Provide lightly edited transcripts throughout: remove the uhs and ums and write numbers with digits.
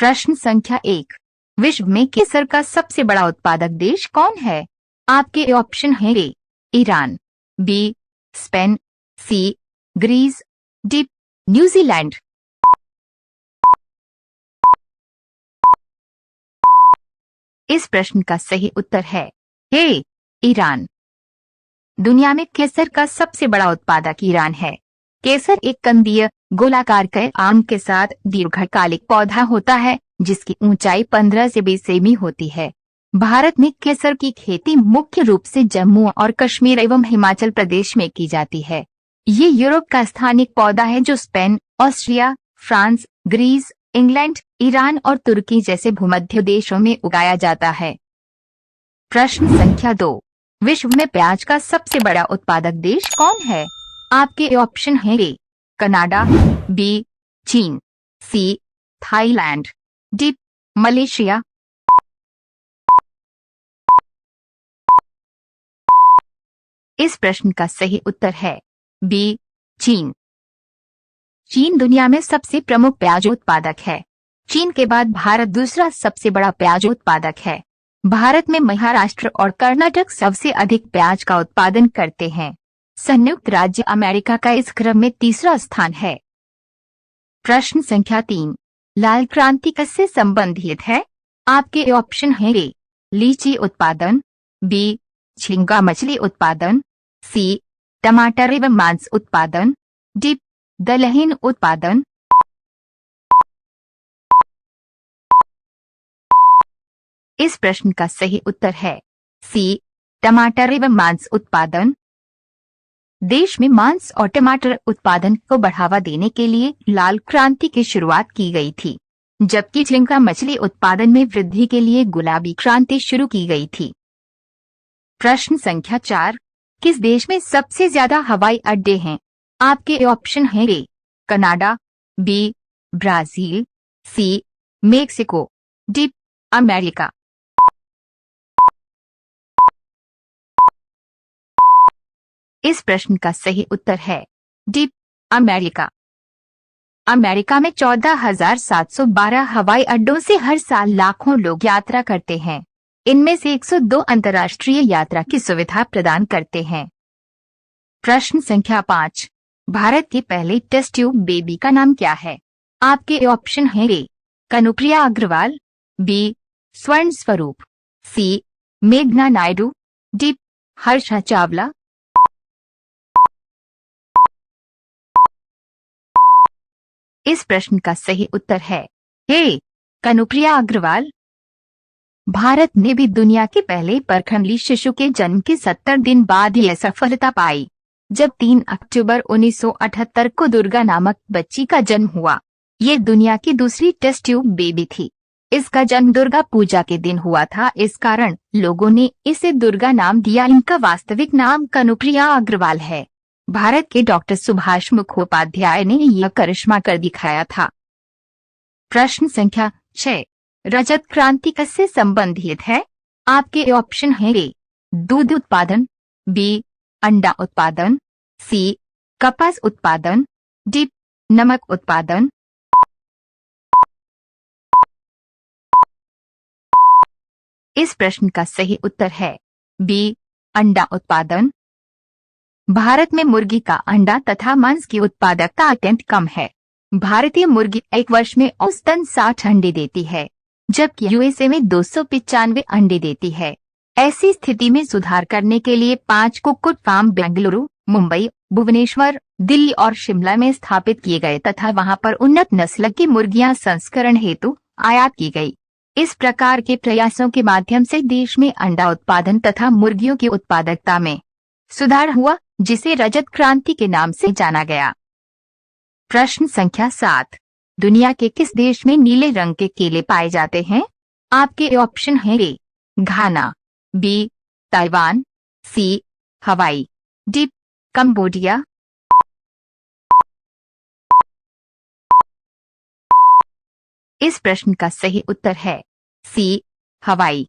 प्रश्न संख्या 1। विश्व में केसर का सबसे बड़ा उत्पादक देश कौन है? आपके ऑप्शन है ए ईरान, बी स्पेन, सी ग्रीस, डी न्यूजीलैंड। इस प्रश्न का सही उत्तर है ए ईरान। दुनिया में केसर का सबसे बड़ा उत्पादक ईरान है। केसर एक कंदीय गोलाकार के आम के साथ दीर्घकालिक पौधा होता है जिसकी ऊंचाई 15 से 20 सेमी होती है। भारत में केसर की खेती मुख्य रूप से जम्मू और कश्मीर एवं हिमाचल प्रदेश में की जाती है। ये यूरोप का स्थानिक पौधा है जो Spain, Austria, France, Greece, England, Iran और तुर्की जैसे भूमध्य देशों में उगाया जाता है। प्रश्न संख्या 2। विश्व में प्याज का सबसे बड़ा उत्पादक देश कौन है? आपके ऑप्शन है ए कनाडा, बी चीन, सी थाईलैंड, डी मलेशिया। इस प्रश्न का सही उत्तर है बी चीन। चीन दुनिया में सबसे प्रमुख प्याज उत्पादक है। चीन के बाद भारत दूसरा सबसे बड़ा प्याज उत्पादक है। भारत में महाराष्ट्र और कर्नाटक सबसे अधिक प्याज का उत्पादन करते हैं। संयुक्त राज्य अमेरिका का इस क्रम में तीसरा स्थान है। प्रश्न संख्या 3। लाल क्रांति किससे संबंधित है? आपके ऑप्शन है ए लीची उत्पादन, बी झींगा मछली उत्पादन, सी टमाटर एवं मांस उत्पादन, डी दलहन उत्पादन। इस प्रश्न का सही उत्तर है सी टमाटर एवं मांस उत्पादन। देश में मांस और टमाटर उत्पादन को बढ़ावा देने के लिए लाल क्रांति की शुरुआत की गई थी, जबकि झींगा मछली उत्पादन में वृद्धि के लिए गुलाबी क्रांति शुरू की गई थी। प्रश्न संख्या 4। किस देश में सबसे ज्यादा हवाई अड्डे हैं? आपके ऑप्शन है A Canada, B Brazil, C Mexico, D America. इस प्रश्न का सही उत्तर है डी अमेरिका। अमेरिका में 14,712 हवाई अड्डों से हर साल लाखों लोग यात्रा करते हैं। इनमें से 102 अंतर्राष्ट्रीय यात्रा की सुविधा प्रदान करते हैं। प्रश्न संख्या 5। भारत के पहले टेस्ट ट्यूब बेबी का नाम क्या है? आपके ऑप्शन है ए कनुप्रिया अग्रवाल, बी स्वर्ण स्वरूप, सी मेघना नायडू, डी हर्षा चावला। इस प्रश्न का सही उत्तर है ए कनुप्रिया अग्रवाल। भारत ने भी दुनिया के पहले परखंडी शिशु के जन्म के 70 दिन बाद यह सफलता पाई, जब 3 अक्टूबर 1978 को दुर्गा नामक बच्ची का जन्म हुआ। ये दुनिया की दूसरी टेस्ट ट्यूब बेबी थी। इसका जन्म दुर्गा पूजा के दिन हुआ था, इस कारण लोगों ने इसे दुर्गा नाम दिया। इनका वास्तविक नाम कनुप्रिया अग्रवाल है। भारत के डॉक्टर सुभाष मुखोपाध्याय ने यह करिश्मा कर दिखाया था। प्रश्न संख्या 6। रजत क्रांति किससे संबंधित है? आपके ऑप्शन है ए दूध उत्पादन, बी अंडा उत्पादन, सी कपास उत्पादन, डी नमक उत्पादन। इस प्रश्न का सही उत्तर है बी अंडा उत्पादन। भारत में मुर्गी का अंडा तथा मांस की उत्पादकता अत्यंत कम है। भारतीय मुर्गी एक वर्ष में औसतन 60 अंडे देती है, जबकि यूएसए में 295 अंडे देती है। ऐसी स्थिति में सुधार करने के लिए 5 कुक्कुट फार्म बेंगलुरु, मुंबई, भुवनेश्वर, दिल्ली और शिमला में स्थापित किए गए तथा वहां पर उन्नत नस्ल की मुर्गियां संस्करण हेतु आयात की गई। इस प्रकार के प्रयासों के माध्यम से देश में अंडा उत्पादन तथा मुर्गियों की उत्पादकता में सुधार हुआ, जिसे रजत क्रांति के नाम से जाना गया। प्रश्न संख्या 7। दुनिया के किस देश में नीले रंग के केले पाए जाते हैं? आपके ऑप्शन है ए घाना, बी ताइवान, सी हवाई, डी कंबोडिया। इस प्रश्न का सही उत्तर है सी हवाई।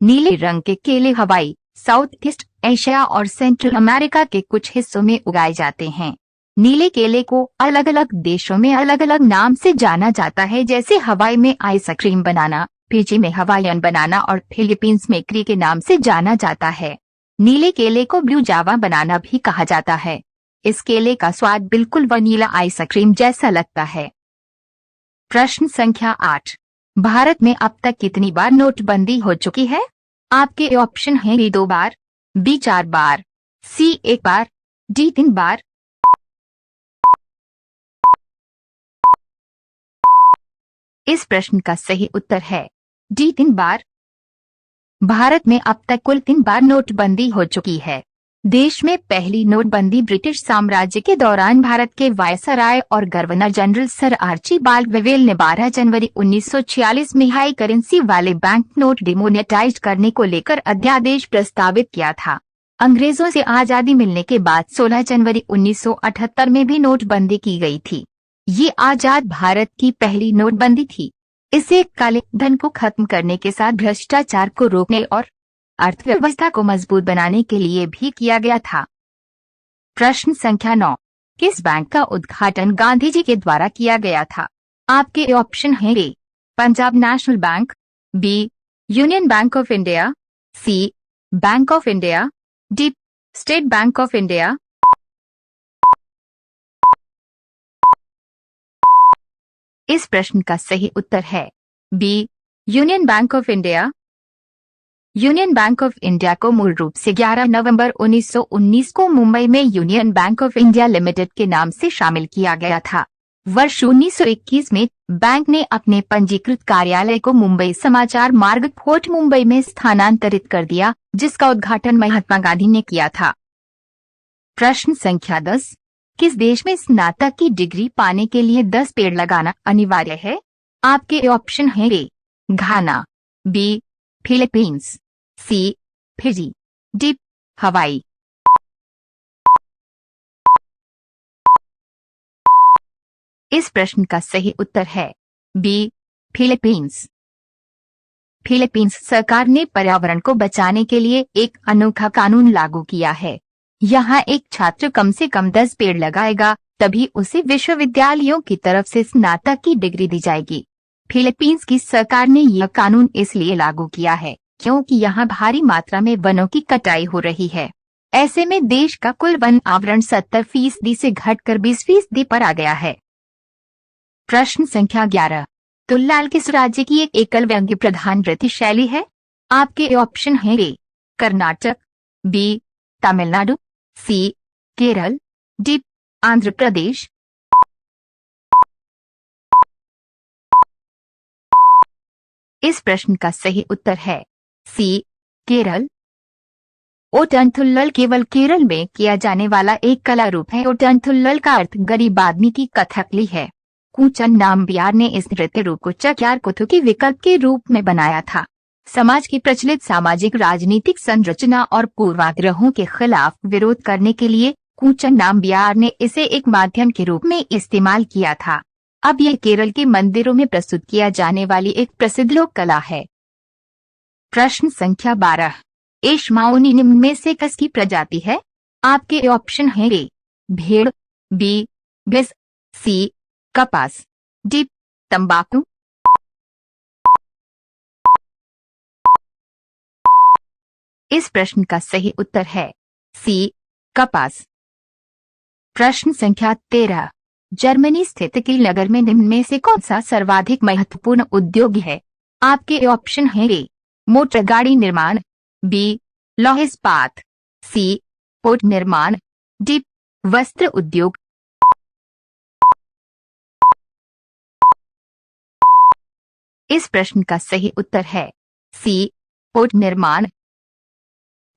नीले रंग के केले हवाई, साउथ ईस्ट एशिया और सेंट्रल अमेरिका के कुछ हिस्सों में उगाए जाते हैं। नीले केले को अलग अलग देशों में अलग अलग नाम से जाना जाता है, जैसे हवाई में आइसक्रीम बनाना, फिजी में हवाईयन बनाना और फिलीपींस में क्री के नाम से जाना जाता है। नीले केले को ब्लू जावा बनाना भी कहा जाता है। इस केले का स्वाद बिल्कुल वनीला आइसक्रीम जैसा लगता है। प्रश्न संख्या 8। भारत में अब तक कितनी बार नोटबंदी हो चुकी है? आपके ऑप्शन हैं ए 2 बार, बी 4 बार, सी 1 बार, डी 3 बार। इस प्रश्न का सही उत्तर है डी 3 बार। भारत में अब तक कुल 3 बार नोटबंदी हो चुकी है। देश में पहली नोटबंदी ब्रिटिश साम्राज्य के दौरान भारत के वायसराय और governor general sir Archibald Wavell ने 12 जनवरी 1946 में हाई करेंसी वाले बैंक नोट डिमोनेटाइज करने को लेकर अध्यादेश प्रस्तावित किया था। अंग्रेजों से आजादी मिलने के बाद 16 जनवरी 1978 में भी नोटबंदी की गई थी। ये आजाद भारत की पहली नोटबंदी थी। इसे काले धन को खत्म करने के साथ भ्रष्टाचार को रोकने और अर्थव्यवस्था को मजबूत बनाने के लिए भी किया गया था। प्रश्न संख्या 9। किस बैंक का उद्घाटन गांधी जी के द्वारा किया गया था? आपके ऑप्शन हैं A Punjab national bank, B union bank of India, C bank of India, D state bank of India. इस प्रश्न का सही उत्तर है B union bank of India. Union bank of India को मूल रूप से 11 नवंबर 1919 को मुंबई में union bank of India limited के नाम से शामिल किया गया था। वर्ष 1921 में बैंक ने अपने पंजीकृत कार्यालय को मुंबई समाचार मार्ग फोर्ट मुंबई में स्थानांतरित कर दिया, जिसका उद्घाटन महात्मा गांधी ने किया था। प्रश्न संख्या 10। किस देश में स्नातक की डिग्री पाने के लिए 10 पेड़ लगाना अनिवार्य है? आपके ऑप्शन हैं ए घाना, बी फिलीपींस, सी फिजी, डी हवाई। इस प्रश्न का सही उत्तर है बी फिलीपींस। फिलीपींस सरकार ने पर्यावरण को बचाने के लिए एक अनोखा कानून लागू किया है। यहाँ एक छात्र कम से कम 10 पेड़ लगाएगा, तभी उसे विश्वविद्यालयों की तरफ से स्नातक की डिग्री दी जाएगी। फिलीपींस की सरकार ने यह कानून इसलिए लागू किया है क्योंकि यहाँ भारी मात्रा में वनों की कटाई हो रही है। ऐसे में देश का कुल वन आवरण 70% से घटकर 20% पर आ गया है। प्रश्न संख्या 11। तुल्लाल किस राज्य की एक एकल व्यंग्य प्रधान नृत्य शैली है? आपके ऑप्शन हैं ए कर्नाटक, बी तमिलनाडु, सी केरल, डी आंध्र प्रदेश। इस प्रश्न का सही उत्तर है सी केरल। ओटनथुल्लल केवल केरल में किया जाने वाला एक कला रूप है। ओटनथुल्लल का अर्थ गरीब आदमी की कथकली है। कूचन नाम्बियार ने इस नृत्य रूप को चक्यार कुथु के विकल्प के रूप में बनाया था। समाज की प्रचलित सामाजिक राजनीतिक संरचना और पूर्वाग्रहों के खिलाफ विरोध करने के लिए कूचन नाम्बियार ने इसे एक माध्यम के रूप में इस्तेमाल किया था। अब यह केरल के मंदिरों में प्रस्तुत किया जाने वाली एक प्रसिद्ध लोक कला है। प्रश्न संख्या 12। एशमाओनी निम्न में से किसकी प्रजाति है? आपके ऑप्शन हैं ए भेड़, बी बिस, सी कपास, डी तंबाकू। इस प्रश्न का सही उत्तर है सी कपास। प्रश्न संख्या 13। जर्मनी स्थित किल नगर में निम्न में से कौन सा सर्वाधिक महत्वपूर्ण उद्योग है? आपके ऑप्शन हैं ए मोटर गाड़ी निर्माण, बी लौह इस्पात, सी पोर्ट निर्माण, डी वस्त्र उद्योग। इस प्रश्न का सही उत्तर है सी पोर्ट निर्माण।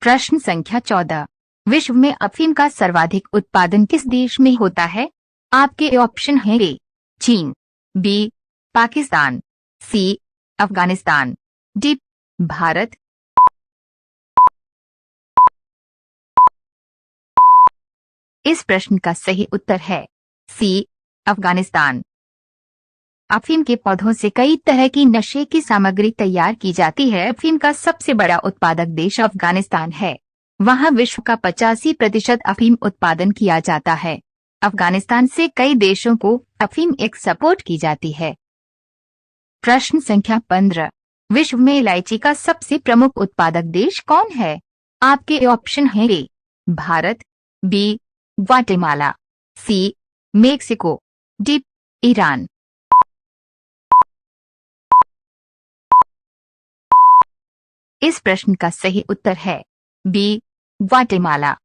प्रश्न संख्या 14। विश्व में अफीम का सर्वाधिक उत्पादन किस देश में होता है? आपके ऑप्शन हैं ए चीन, बी पाकिस्तान, सी अफगानिस्तान, डी भारत। इस प्रश्न का सही उत्तर है सी अफगानिस्तान। अफीम के पौधों से कई तरह की नशे की सामग्री तैयार की जाती है। अफीम का सबसे बड़ा उत्पादक देश अफगानिस्तान है। वहां विश्व का 85% अफीम उत्पादन किया जाता है। अफगानिस्तान से कई देशों को अफीम एक्सपोर्ट की जाती है। प्रश्न संख्या 15। विश्व में इलायची का सबसे प्रमुख उत्पादक देश कौन है? आपके ऑप्शन हैं ए भारत, बी ग्वाटेमाला, सी मेक्सिको, डी ईरान। इस प्रश्न का सही उत्तर है बी ग्वाटेमाला।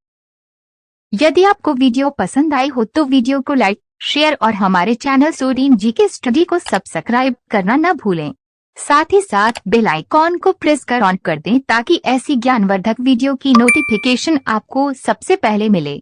यदि आपको वीडियो पसंद आई हो तो वीडियो को लाइक, शेयर और हमारे चैनल सोरीन जीके स्टडी को सब्सक्राइब करना न भूलें। साथ ही साथ बेल आइकॉन को प्रेस कर ऑन कर दें ताकि ऐसी ज्ञानवर्धक वीडियो की नोटिफिकेशन आपको सबसे पहले मिले।